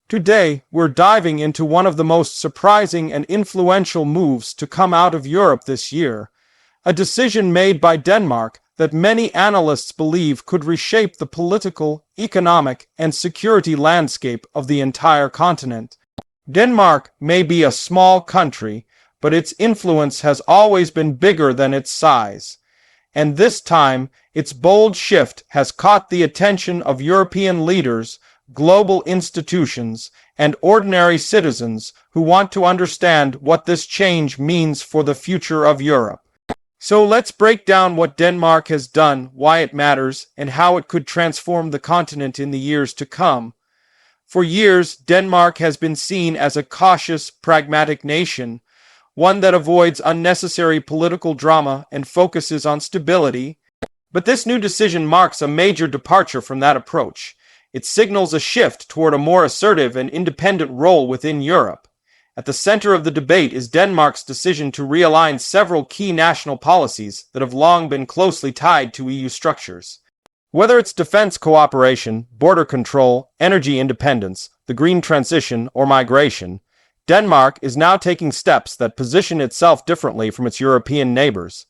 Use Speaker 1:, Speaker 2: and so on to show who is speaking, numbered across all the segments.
Speaker 1: Today, we're diving into one of the most surprising and influential moves to come out of Europe this year, a decision made by Denmark that many analysts believe could reshape the political, economic, and security landscape of the entire continent. Denmark may be a small country, but its influence has always been bigger than its size. And this time, its bold shift has caught the attention of European leaders, global institutions, and ordinary citizens who want to understand what this change means for the future of Europe. So let's break down what Denmark has done, why it matters, and how it could transform the continent in the years to come. For years, Denmark has been seen as a cautious, pragmatic nation, one that avoids unnecessary political drama and focuses on stability. But this new decision marks a major departure from that approach. It signals a shift toward a more assertive and independent role within Europe. At the center of the debate is Denmark's decision to realign several key national policies that have long been closely tied to EU structures. Whether it's defense cooperation, border control, energy independence, the green transition, or migration, Denmark is now taking steps that position itself differently from its European neighbors.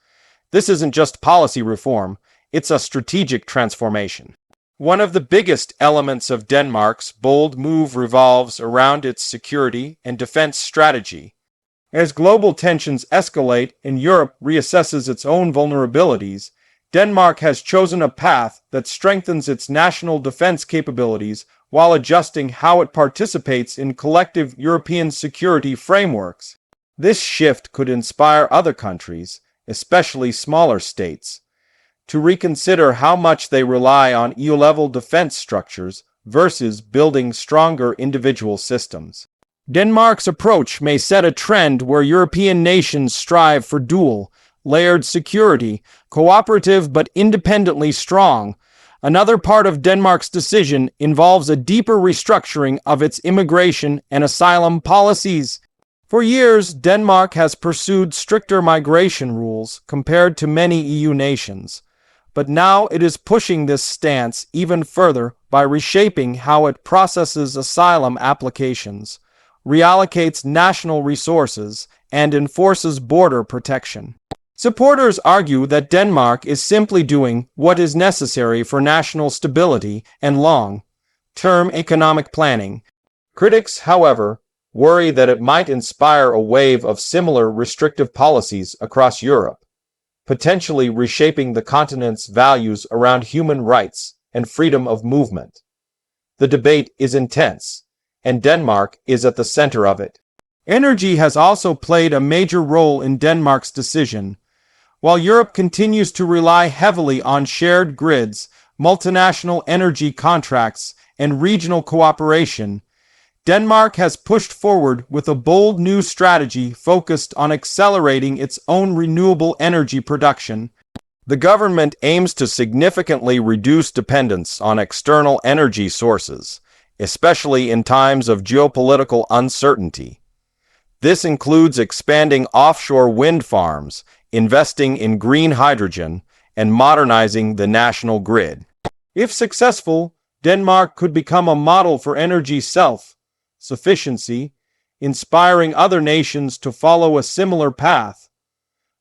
Speaker 1: This isn't just policy reform, it's a strategic transformation. One of the biggest elements of Denmark's bold move revolves around its security and defense strategy. As global tensions escalate and Europe reassesses its own vulnerabilities, Denmark has chosen a path that strengthens its national defense capabilities while adjusting how it participates in collective European security frameworks. This shift could inspire other countries, especially smaller states, to reconsider how much they rely on EU-level defense structures versus building stronger individual systems. Denmark's approach may set a trend where European nations strive for dual, layered security, cooperative but independently strong. Another part of Denmark's decision involves a deeper restructuring of its immigration and asylum policies. For years, Denmark has pursued stricter migration rules compared to many EU nations. But now it is pushing this stance even further by reshaping how it processes asylum applications, reallocates national resources, and enforces border protection. Supporters argue that Denmark is simply doing what is necessary for national stability and long-term economic planning. Critics, however, worry that it might inspire a wave of similar restrictive policies across Europe, potentially reshaping the continent's values around human rights and freedom of movement. The debate is intense, and Denmark is at the center of it. Energy has also played a major role in Denmark's decision. While Europe continues to rely heavily on shared grids, multinational energy contracts, and regional cooperation, Denmark has pushed forward with a bold new strategy focused on accelerating its own renewable energy production. The government aims to significantly reduce dependence on external energy sources, especially in times of geopolitical uncertainty. This includes expanding offshore wind farms, investing in green hydrogen, and modernizing the national grid. If successful, Denmark could become a model for energy self-sufficiency, inspiring other nations to follow a similar path.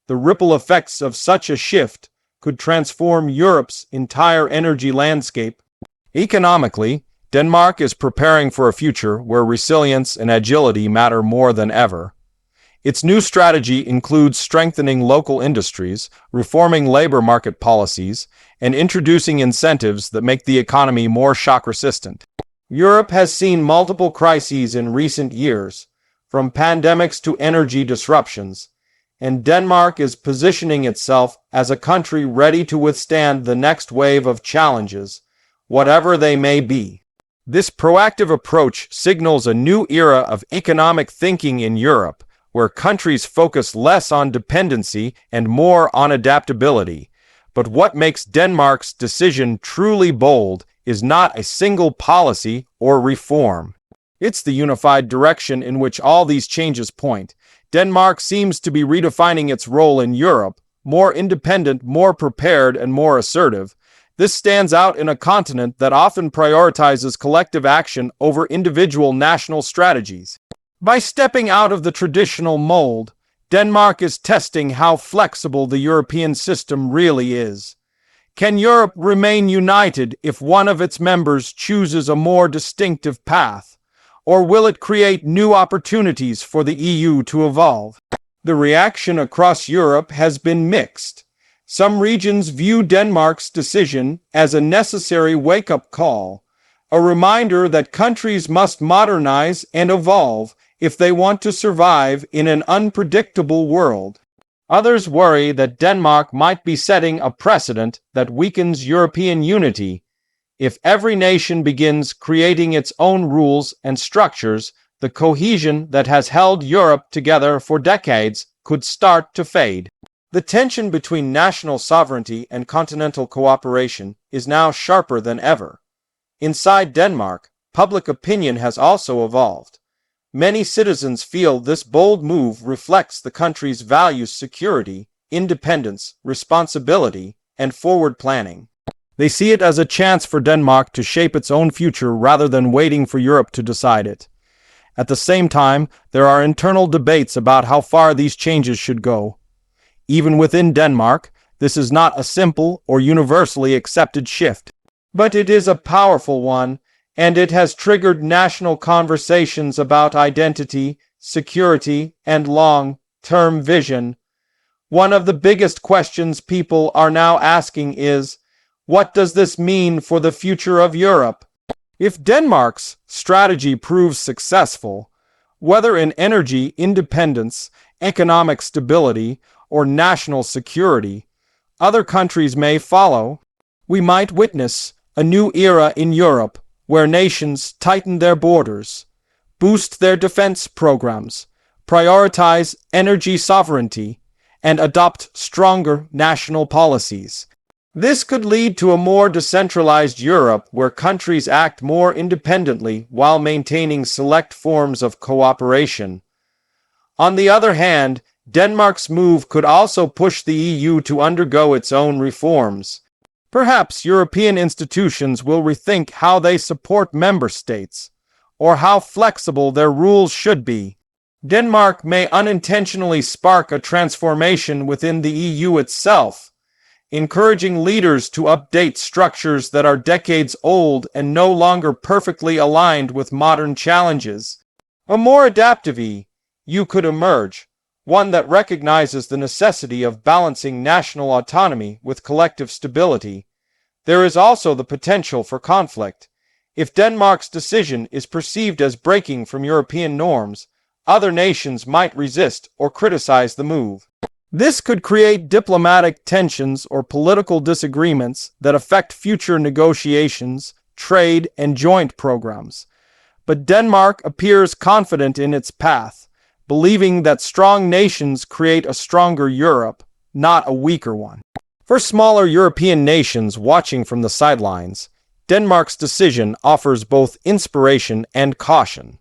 Speaker 1: The ripple effects of such a shift could transform Europe's entire energy landscape. Economically, Denmark is preparing for a future where resilience and agility matter more than ever. Its new strategy includes strengthening local industries, reforming labor market policies, and introducing incentives that make the economy more shock-resistant. Europe has seen multiple crises in recent years, from pandemics to energy disruptions, and Denmark is positioning itself as a country ready to withstand the next wave of challenges, whatever they may be. This proactive approach signals a new era of economic thinking in Europe, where countries focus less on dependency and more on adaptability. But what makes Denmark's decision truly bold is not a single policy or reform. It's the unified direction in which all these changes point. Denmark seems to be redefining its role in Europe, more independent, more prepared, and more assertive. This stands out in a continent that often prioritizes collective action over individual national strategies. By stepping out of the traditional mold, Denmark is testing how flexible the European system really is. Can Europe remain united if one of its members chooses a more distinctive path? Or will it create new opportunities for the EU to evolve? The reaction across Europe has been mixed. Some regions view Denmark's decision as a necessary wake-up call, a reminder that countries must modernize and evolve if they want to survive in an unpredictable world. Others worry that Denmark might be setting a precedent that weakens European unity. If every nation begins creating its own rules and structures, the cohesion that has held Europe together for decades could start to fade. The tension between national sovereignty and continental cooperation is now sharper than ever. Inside Denmark, public opinion has also evolved. Many citizens feel this bold move reflects the country's values: security, independence, responsibility, and forward planning. They see it as a chance for Denmark to shape its own future rather than waiting for Europe to decide it. At the same time, there are internal debates about how far these changes should go. Even within Denmark, this is not a simple or universally accepted shift. But it is a powerful one, and it has triggered national conversations about identity, security, and long-term vision. One of the biggest questions people are now asking is, what does this mean for the future of Europe? If Denmark's strategy proves successful, whether in energy independence, economic stability, or national security, other countries may follow. We might witness a new era in Europe where nations tighten their borders, boost their defense programs, prioritize energy sovereignty, and adopt stronger national policies. This could lead to a more decentralized Europe where countries act more independently while maintaining select forms of cooperation. On the other hand, Denmark's move could also push the EU to undergo its own reforms. Perhaps European institutions will rethink how they support member states, or how flexible their rules should be. Denmark may unintentionally spark a transformation within the EU itself, encouraging leaders to update structures that are decades old and no longer perfectly aligned with modern challenges. A more adaptive EU could emerge, one that recognizes the necessity of balancing national autonomy with collective stability. There is also the potential for conflict. If Denmark's decision is perceived as breaking from European norms, other nations might resist or criticize the move. This could create diplomatic tensions or political disagreements that affect future negotiations, trade, and joint programs. But Denmark appears confident in its path, believing that strong nations create a stronger Europe, not a weaker one. For smaller European nations watching from the sidelines, Denmark's decision offers both inspiration and caution.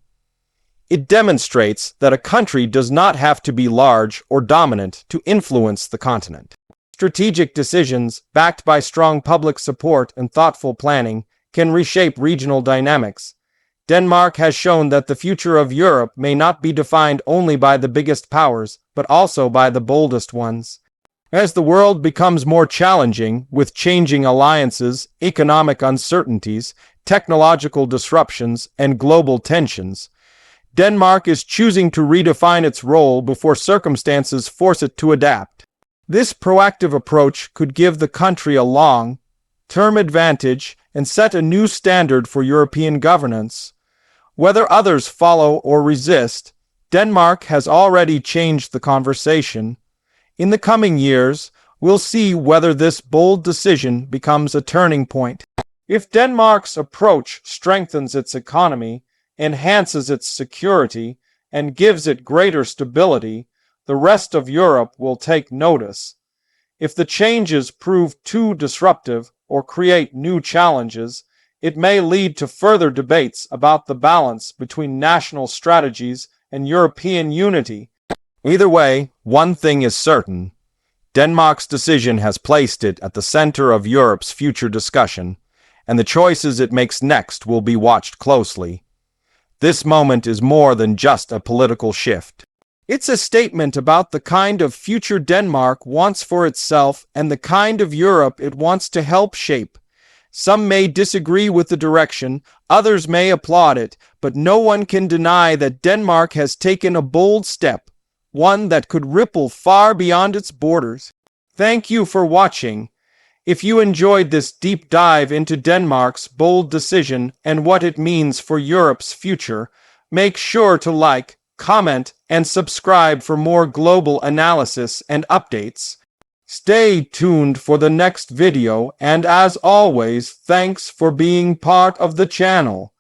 Speaker 1: It demonstrates that a country does not have to be large or dominant to influence the continent. Strategic decisions, backed by strong public support and thoughtful planning, can reshape regional dynamics. Denmark has shown that the future of Europe may not be defined only by the biggest powers, but also by the boldest ones. As the world becomes more challenging, with changing alliances, economic uncertainties, technological disruptions, and global tensions, Denmark is choosing to redefine its role before circumstances force it to adapt. This proactive approach could give the country a long-term advantage and set a new standard for European governance. Whether others follow or resist, Denmark has already changed the conversation. In the coming years, we'll see whether this bold decision becomes a turning point. If Denmark's approach strengthens its economy, enhances its security, and gives it greater stability, the rest of Europe will take notice. If the changes prove too disruptive or create new challenges, it may lead to further debates about the balance between national strategies and European unity. Either way, one thing is certain. Denmark's decision has placed it at the center of Europe's future discussion, and the choices it makes next will be watched closely. This moment is more than just a political shift. It's a statement about the kind of future Denmark wants for itself and the kind of Europe it wants to help shape. Some may disagree with the direction, others may applaud it, but no one can deny that Denmark has taken a bold step, one that could ripple far beyond its borders. Thank you for watching. If you enjoyed this deep dive into Denmark's bold decision and what it means for Europe's future, make sure to like, comment, and subscribe for more global analysis and updates. Stay tuned for the next video, and as always, thanks for being part of the channel.